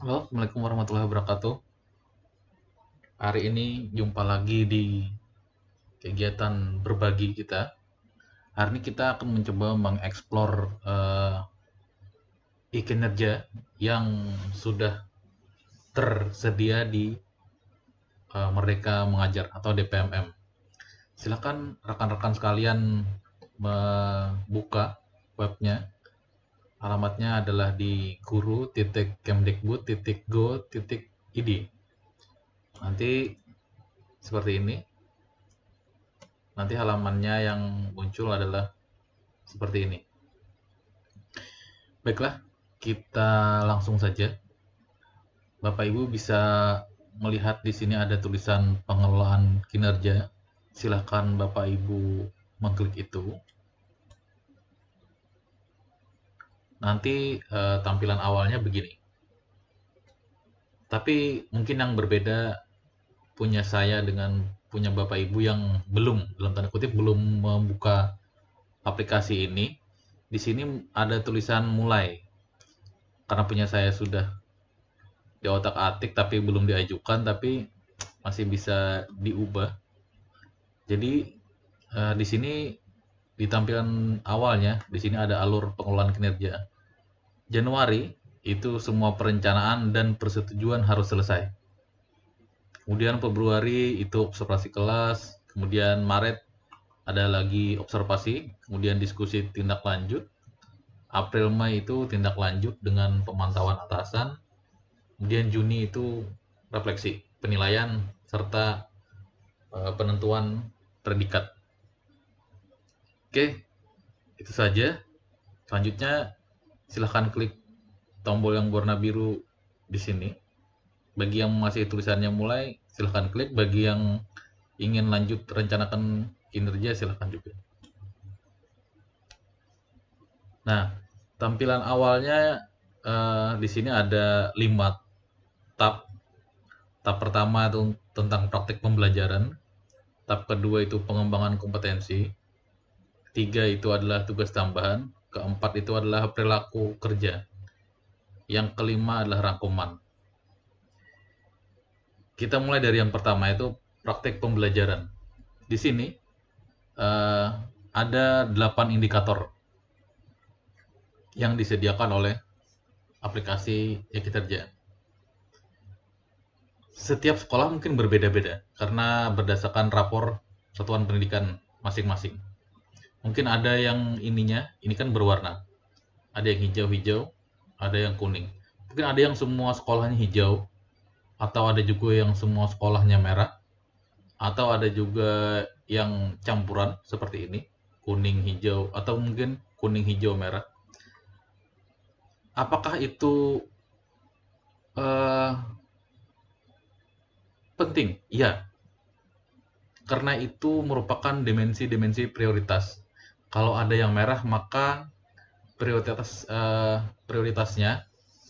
Halo, Assalamualaikum warahmatullahi wabarakatuh. Hari ini jumpa lagi di kegiatan berbagi kita. Hari ini kita akan mencoba mengeksplor e-kinerja yang sudah tersedia di Merdeka Mengajar atau DPMM. Silakan rekan-rekan sekalian membuka webnya. Alamatnya adalah di guru.kemdikbud.go.id. Nanti seperti ini. Nanti halamannya yang muncul adalah seperti ini. Baiklah, kita langsung saja. Bapak Ibu bisa melihat di sini ada tulisan pengelolaan kinerja. Silakan Bapak Ibu mengklik itu. Nanti tampilan awalnya begini. Tapi mungkin yang berbeda punya saya dengan punya Bapak Ibu yang belum, dalam tanda kutip, belum membuka aplikasi ini. Di sini ada tulisan mulai. Karena punya saya sudah di otak-atik tapi belum diajukan, tapi masih bisa diubah. Jadi di sini di tampilan awalnya di sini ada alur pengelolaan kinerja. Januari itu semua perencanaan dan persetujuan harus selesai. Kemudian Februari itu observasi kelas, kemudian Maret ada lagi observasi, kemudian diskusi tindak lanjut. April Mei itu tindak lanjut dengan pemantauan atasan. Kemudian Juni itu refleksi, penilaian, serta penentuan predikat. Oke, itu saja. Selanjutnya, silahkan klik tombol yang warna biru di sini. Bagi yang masih tulisannya mulai, silahkan klik. Bagi yang ingin lanjut rencanakan kinerja, silahkan juga. Nah, tampilan awalnya di sini ada 5 tab. Tab pertama itu tentang praktik pembelajaran. Tab kedua itu pengembangan kompetensi. Ketiga itu adalah tugas tambahan. Keempat itu adalah perilaku kerja. Yang kelima adalah rangkuman. Kita mulai dari yang pertama itu praktik pembelajaran. Di sini ada 8 indikator yang disediakan oleh aplikasi e-kinerja. Setiap sekolah mungkin berbeda-beda karena berdasarkan rapor satuan pendidikan masing-masing. Mungkin ada yang ini kan berwarna. Ada yang hijau-hijau, ada yang kuning. Mungkin ada yang semua sekolahnya hijau, atau ada juga yang semua sekolahnya merah, atau ada juga yang campuran seperti ini, kuning hijau, atau mungkin kuning hijau merah. Apakah itu uh, penting? Iya, karena itu merupakan dimensi-dimensi prioritas. Kalau ada yang merah, maka prioritasnya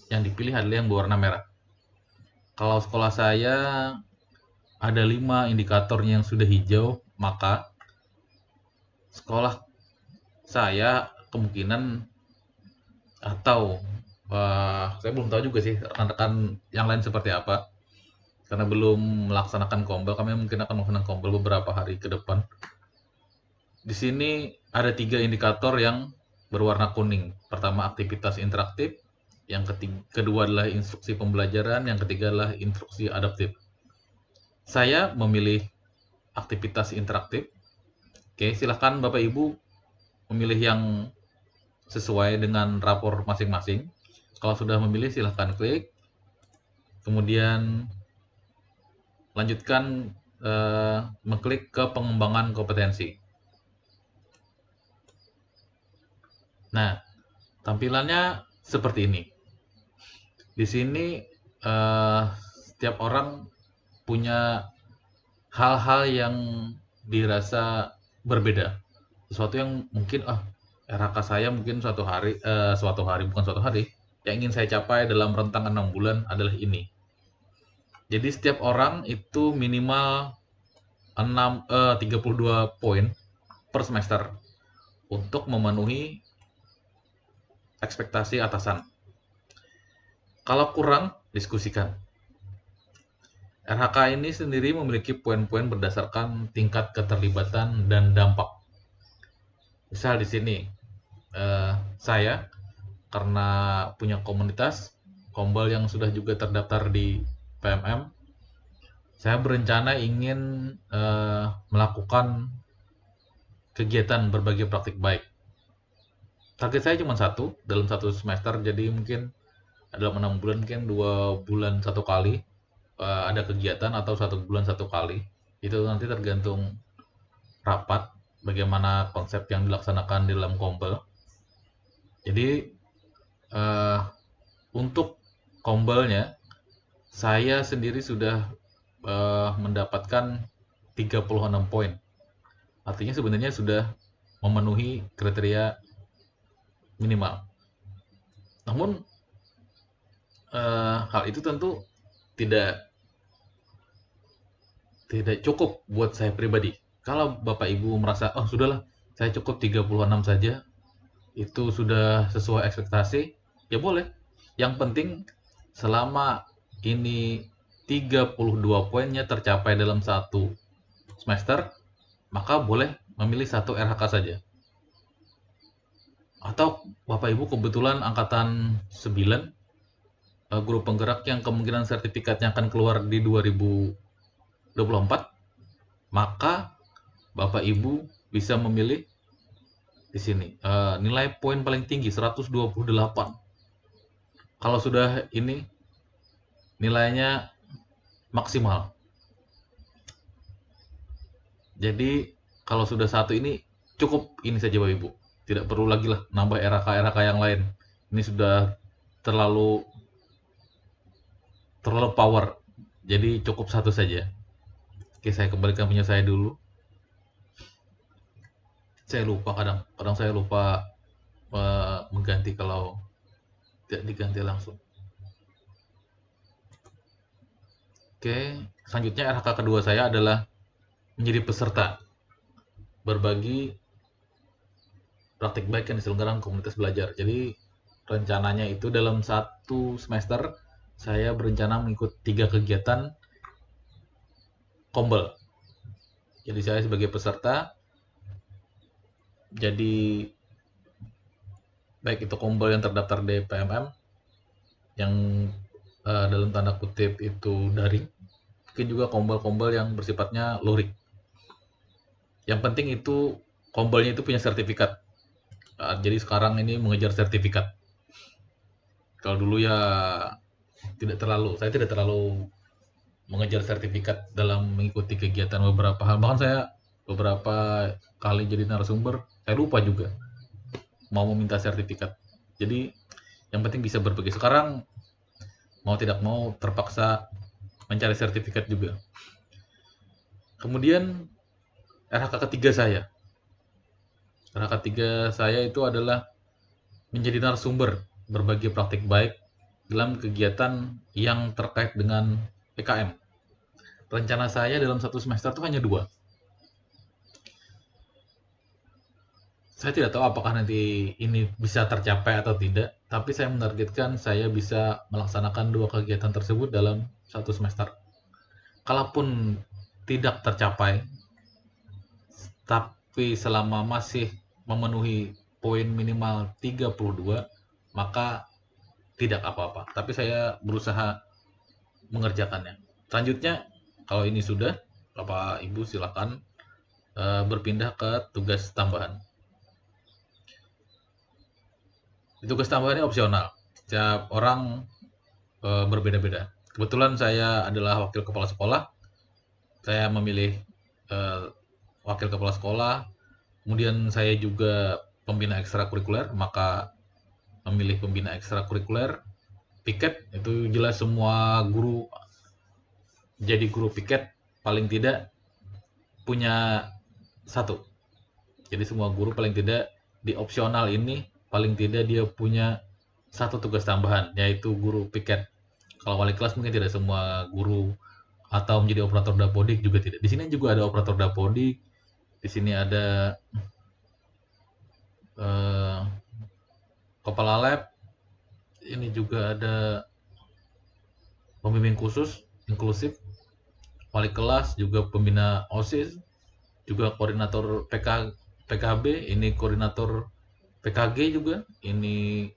yang dipilih adalah yang berwarna merah. Kalau sekolah saya ada 5 indikatornya yang sudah hijau, maka sekolah saya kemungkinan atau saya belum tahu juga sih rekan-rekan yang lain seperti apa. Karena belum melaksanakan kombel, kami mungkin akan melaksanakan kombel beberapa hari ke depan. Di sini ada 3 indikator yang berwarna kuning. Pertama aktivitas interaktif, yang kedua adalah instruksi pembelajaran, yang ketiga adalah instruksi adaptif. Saya memilih aktivitas interaktif. Oke, silahkan Bapak Ibu memilih yang sesuai dengan rapor masing-masing. Kalau sudah memilih, silahkan klik. Kemudian lanjutkan mengklik ke pengembangan kompetensi. Nah, tampilannya seperti ini. Di sini setiap orang punya hal-hal yang dirasa berbeda. Sesuatu yang mungkin RHK saya mungkin suatu hari yang ingin saya capai dalam rentang 6 bulan adalah ini. Jadi setiap orang itu minimal 32 poin per semester untuk memenuhi ekspektasi atasan. Kalau kurang, diskusikan. RHK ini sendiri memiliki poin-poin berdasarkan tingkat keterlibatan dan dampak. Misal di sini, saya karena punya komunitas Kombel yang sudah juga terdaftar di PMM, saya berencana ingin melakukan kegiatan berbagi praktik baik. Target saya cuma satu dalam satu semester, jadi mungkin dalam 6 bulan mungkin 2 bulan satu kali ada kegiatan atau 1 bulan satu kali. Itu nanti tergantung rapat bagaimana konsep yang dilaksanakan di dalam Kombel. Jadi untuk Kombelnya saya sendiri sudah mendapatkan 36 poin. Artinya sebenarnya sudah memenuhi kriteria minimal. Namun hal itu tentu tidak cukup buat saya pribadi. Kalau Bapak Ibu merasa, oh sudahlah, saya cukup 36 saja, itu sudah sesuai ekspektasi, ya boleh. Yang penting selama ini 32 poinnya tercapai dalam satu semester, maka boleh memilih satu RHK saja. Atau Bapak Ibu kebetulan angkatan 9, guru penggerak yang kemungkinan sertifikatnya akan keluar di 2024, maka Bapak Ibu bisa memilih di sini nilai poin paling tinggi 128. Kalau sudah ini nilainya maksimal. Jadi kalau sudah satu ini cukup ini saja Bapak Ibu. Tidak perlu lagi lah nambah RHK yang lain. Ini sudah terlalu power. Jadi cukup satu saja. Oke, saya kembalikan punya saya dulu. Saya lupa kadang saya lupa mengganti kalau tidak diganti langsung. Oke, selanjutnya RHK kedua saya adalah menjadi peserta berbagi praktik baik yang diselenggarakan komunitas belajar. Jadi rencananya itu dalam satu semester saya berencana mengikuti 3 kegiatan Kombel. Jadi saya sebagai peserta, jadi baik itu Kombel yang terdaftar di PMM, yang dalam tanda kutip itu daring, mungkin juga Kombel-Kombel yang bersifatnya lurik. Yang penting itu Kombelnya itu punya sertifikat. Jadi sekarang ini mengejar sertifikat. Kalau dulu ya saya tidak terlalu mengejar sertifikat dalam mengikuti kegiatan beberapa hal. Bahkan saya beberapa kali jadi narasumber, saya lupa juga mau meminta sertifikat. Jadi yang penting bisa berbagi. Sekarang mau tidak mau terpaksa mencari sertifikat juga. Kemudian RHK ketiga saya. RHK ketiga saya itu adalah menjadi narasumber berbagi praktik baik dalam kegiatan yang terkait dengan PKM. Rencana saya dalam satu semester itu hanya 2. Saya tidak tahu apakah nanti ini bisa tercapai atau tidak, tapi saya menargetkan saya bisa melaksanakan 2 kegiatan tersebut dalam satu semester. Kalaupun tidak tercapai, tapi selama masih memenuhi poin minimal 32, maka tidak apa-apa. Tapi saya berusaha mengerjakannya. Selanjutnya, kalau ini sudah, Bapak Ibu silakan berpindah ke tugas tambahan. Tugas tambahan ini opsional. Setiap orang berbeda-beda. Kebetulan saya adalah wakil kepala sekolah. Saya memilih wakil kepala sekolah. Kemudian saya juga pembina ekstrakurikuler, maka memilih pembina ekstrakurikuler. Piket itu jelas semua guru jadi guru piket paling tidak punya satu. Jadi semua guru paling tidak di opsional ini paling tidak dia punya satu tugas tambahan, yaitu guru piket. Kalau wali kelas mungkin tidak semua guru, atau menjadi operator dapodik juga tidak. Di sini juga ada operator dapodik. Di sini ada kepala lab. Ini juga ada pembimbing khusus, inklusif, wali kelas, juga pembina OSIS, juga koordinator PKB, ini koordinator PKG juga, ini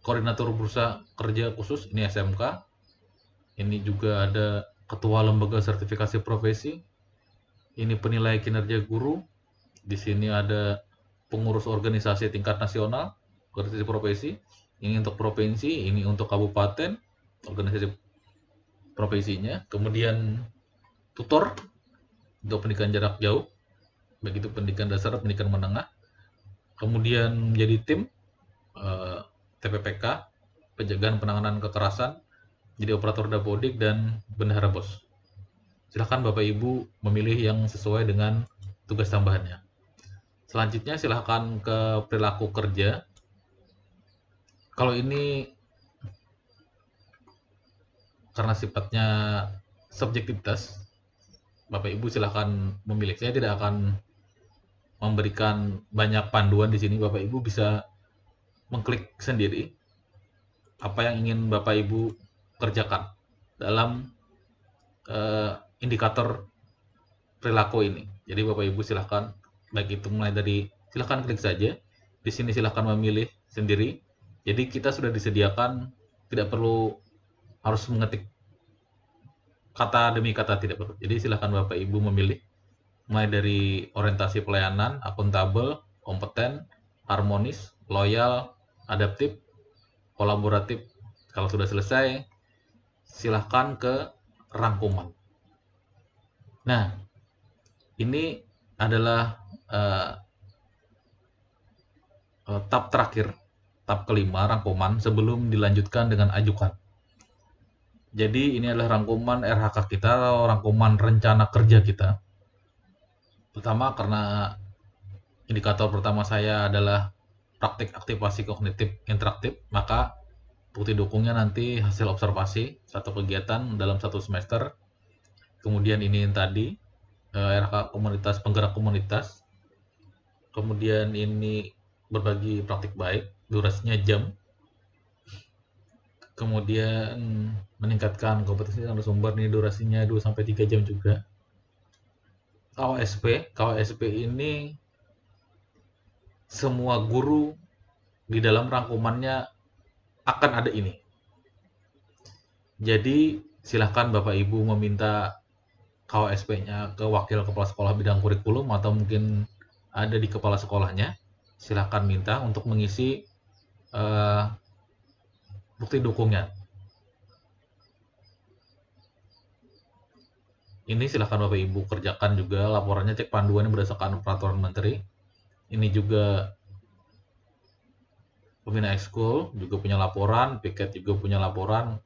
koordinator bursa kerja khusus, ini SMK, ini juga ada ketua lembaga sertifikasi profesi, ini penilai kinerja guru, di sini ada pengurus organisasi tingkat nasional, organisasi profesi, ini untuk provinsi, ini untuk kabupaten, organisasi profesinya, kemudian tutor untuk pendidikan jarak jauh, baik itu pendidikan dasar, pendidikan menengah, kemudian menjadi tim TPPK, pencegahan penanganan kekerasan, jadi operator dapodik dan bendahara BOS. Silahkan Bapak Ibu memilih yang sesuai dengan tugas tambahannya. Selanjutnya silahkan ke perilaku kerja. Kalau ini karena sifatnya subjektivitas, Bapak Ibu silahkan memilih. Saya tidak akan memberikan banyak panduan di sini. Bapak Ibu bisa mengklik sendiri apa yang ingin Bapak Ibu kerjakan dalam indikator perilaku ini. Jadi Bapak Ibu silahkan, baik itu mulai dari silahkan klik saja. Di sini silahkan memilih sendiri. Jadi kita sudah disediakan, tidak perlu harus mengetik kata demi kata, tidak perlu. Jadi silahkan Bapak Ibu memilih mulai dari orientasi pelayanan, akuntabel, kompeten, harmonis, loyal, adaptif, kolaboratif. Kalau sudah selesai, silahkan ke rangkuman. Nah, ini adalah tab terakhir, tab kelima, rangkuman, sebelum dilanjutkan dengan ajukan. Jadi ini adalah rangkuman RHK kita atau rangkuman rencana kerja kita. Pertama, karena indikator pertama saya adalah praktik aktivasi kognitif interaktif, maka bukti dukungnya nanti hasil observasi satu kegiatan dalam satu semester. Kemudian ini yang tadi RHK komunitas, penggerak komunitas. Kemudian ini berbagi praktik baik, durasinya jam. Kemudian meningkatkan kompetensi narasumber, ini durasinya 2-3 jam juga. KWSP ini semua guru di dalam rangkumannya akan ada ini. Jadi silahkan Bapak Ibu meminta KWSP-nya ke wakil kepala sekolah bidang kurikulum atau mungkin ada di kepala sekolahnya. Silahkan minta untuk mengisi bukti dukungnya. Ini silahkan Bapak Ibu kerjakan juga laporannya, cek panduannya berdasarkan peraturan menteri. Ini juga pembina ekskul juga punya laporan, piket juga punya laporan.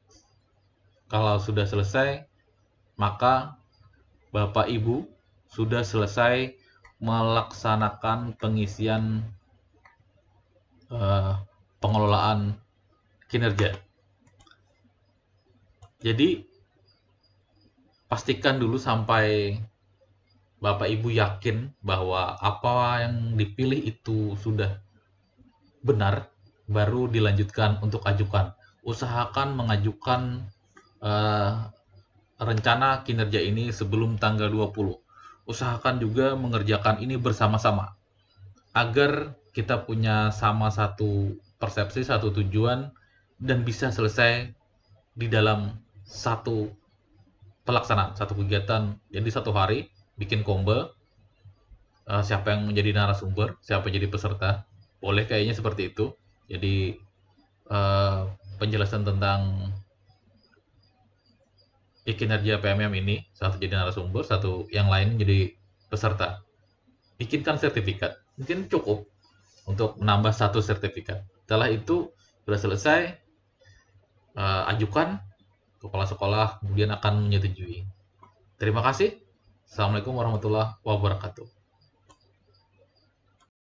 Kalau sudah selesai, maka Bapak Ibu sudah selesai melaksanakan pengisian pengelolaan kinerja. Jadi pastikan dulu sampai Bapak Ibu yakin bahwa apa yang dipilih itu sudah benar, baru dilanjutkan untuk ajukan. Usahakan mengajukan rencana kinerja ini sebelum tanggal 20. Usahakan juga mengerjakan ini bersama-sama agar kita punya sama satu persepsi, satu tujuan, dan bisa selesai di dalam satu pelaksanaan, satu kegiatan. Jadi satu hari bikin kombe, siapa yang menjadi narasumber, siapa yang jadi peserta, boleh kayaknya seperti itu. Jadi penjelasan tentang kinerja PMM ini, satu jadi narasumber, satu yang lain jadi peserta. Bikinkan sertifikat, mungkin cukup untuk menambah satu sertifikat. Setelah itu sudah selesai, ajukan kepala sekolah, kemudian akan menyetujui. Terima kasih. Assalamualaikum warahmatullahi wabarakatuh.